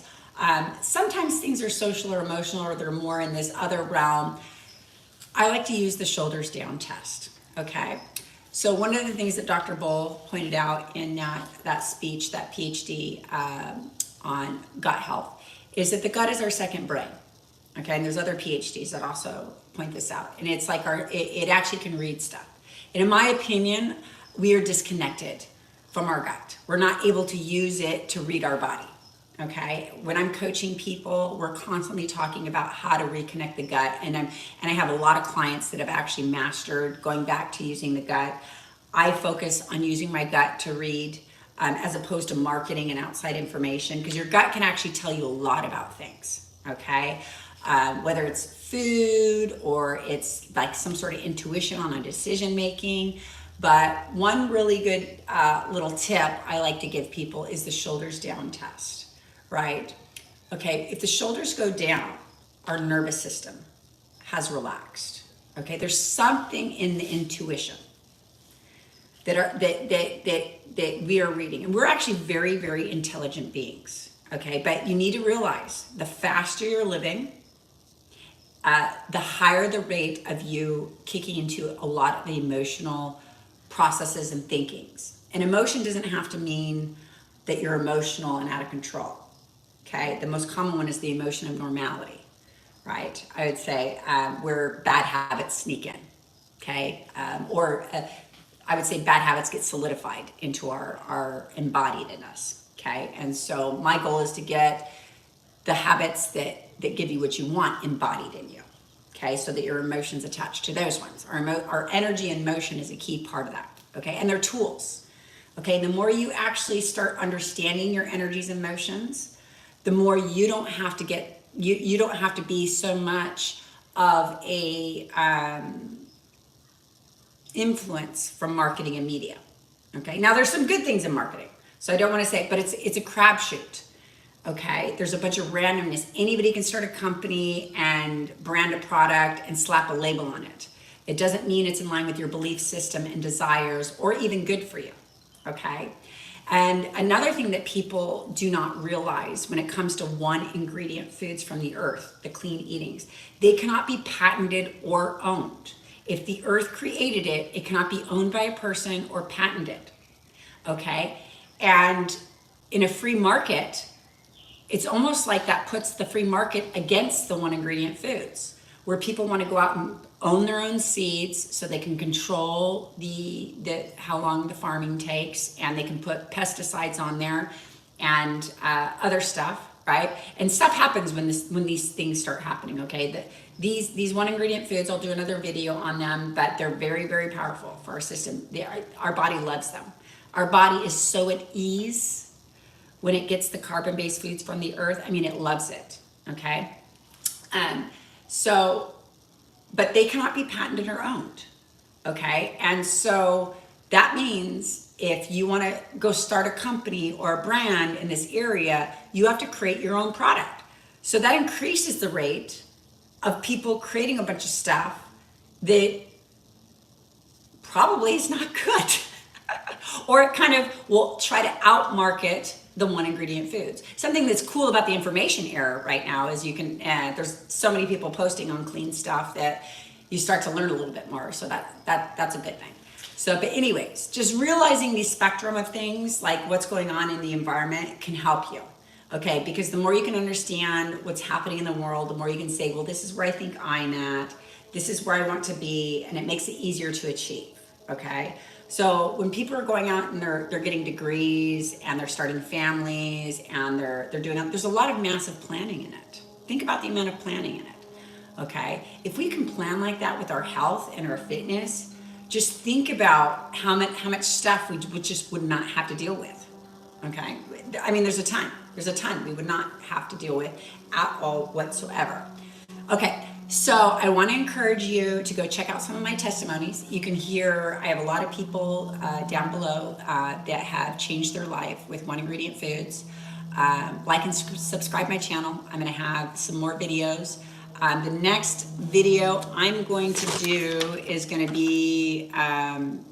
Sometimes things are social or emotional, or they're more in this other realm. I like to use the shoulders down test, okay? So one of the things that Dr. Bull pointed out in that speech, that PhD on gut health, is that the gut is our second brain, okay? And there's other PhDs that also point this out. And it's like it actually can read stuff. And in my opinion, we are disconnected from our gut. We're not able to use it to read our body, okay? When I'm coaching people, we're constantly talking about how to reconnect the gut, and I have a lot of clients that have actually mastered going back to using the gut. I focus on using my gut to read, as opposed to marketing and outside information, because your gut can actually tell you a lot about things, okay? Whether it's food or it's like some sort of intuition on a decision making. But one really good little tip I like to give people is the shoulders down test, right? Okay, if the shoulders go down, our nervous system has relaxed. Okay, there's something in the intuition that we are reading, and we're actually very, very intelligent beings. Okay, but you need to realize the faster you're living, the higher the rate of you kicking into a lot of the emotional processes and thinkings. And emotion doesn't have to mean that you're emotional and out of control, okay? The most common one is the emotion of normality, right? I would say where bad habits sneak in, okay? I would say bad habits get solidified into our embodied in us, okay? And so my goal is to get the habits that give you what you want embodied in you. Okay, so that your emotions attached to those ones. Our energy and motion is a key part of that, okay? And they're tools, okay? The more you actually start understanding your energies and motions, the more you don't have to get, you don't have to be so much of a influence from marketing and media, okay? Now there's some good things in marketing, so I don't wanna say, but it's a crapshoot. Okay, there's a bunch of randomness. Anybody can start a company and brand a product and slap a label on it. It doesn't mean it's in line with your belief system and desires or even good for you, okay? And another thing that people do not realize when it comes to one ingredient foods from the earth, the clean eatings, they cannot be patented or owned. If the earth created it, it cannot be owned by a person or patented, okay? And in a free market, it's almost like that puts the free market against the one ingredient foods, where people want to go out and own their own seeds so they can control the how long the farming takes, and they can put pesticides on there and other stuff, right? And stuff happens when these things start happening, okay? These one ingredient foods, I'll do another video on them, but they're very, very powerful for our system. Our body loves them. Our body is so at ease when it gets the carbon-based foods from the earth. I mean, it loves it, okay? But they cannot be patented or owned, okay? And so that means if you want to go start a company or a brand in this area, you have to create your own product. So that increases the rate of people creating a bunch of stuff that probably is not good. Or it kind of will try to outmarket the one ingredient foods. Something that's cool about the information era right now is you can, there's so many people posting on clean stuff that you start to learn a little bit more. So that's a good thing. So, but anyways, just realizing the spectrum of things, like what's going on in the environment, can help you. Okay, because the more you can understand what's happening in the world, the more you can say, well, this is where I think I'm at, this is where I want to be, and it makes it easier to achieve. Okay, so when people are going out and they're getting degrees and they're starting families and they're doing that, there's a lot of massive planning in it. Think about the amount of planning in it. Okay, if we can plan like that with our health and our fitness, just think about how much stuff we just would not have to deal with. Okay, I mean, there's a ton we would not have to deal with at all whatsoever. Okay, so I want to encourage you to go check out some of my testimonies. You can hear, I have a lot of people down below that have changed their life with one ingredient foods. Like and subscribe my channel. I'm going to have some more videos. The next video I'm going to do is going to be on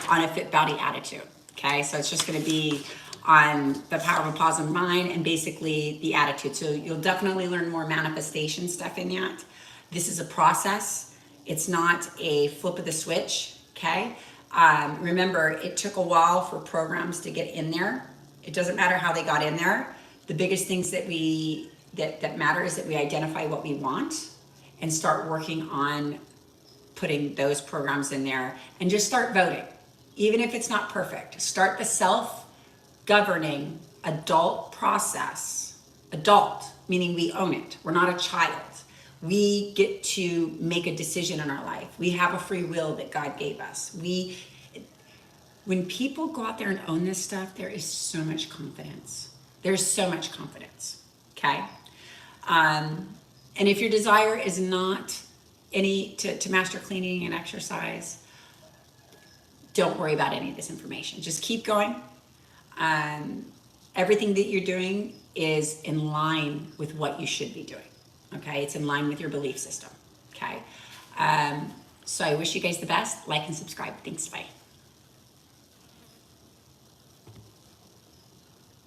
a fit body attitude. Okay, so it's just going to be on the power of a positive mind and basically the attitude. So you'll definitely learn more manifestation stuff in that. This is a process. It's not a flip of the switch. Okay, remember, it took a while for programs to get in there. It doesn't matter how they got in there. The biggest things that matter is that we identify what we want and start working on putting those programs in there and just start voting. Even if it's not perfect, start the self-governing adult process. Adult, meaning we own it. We're not a child. We get to make a decision in our life. We have a free will that God gave us. When people go out there and own this stuff, there is so much confidence. There's so much confidence, okay? And if your desire is not to master cleaning and exercise, don't worry about any of this information. Just keep going. Everything that you're doing is in line with what you should be doing, okay? It's in line with your belief system, okay? So I wish you guys the best. Like and subscribe. Thanks, bye.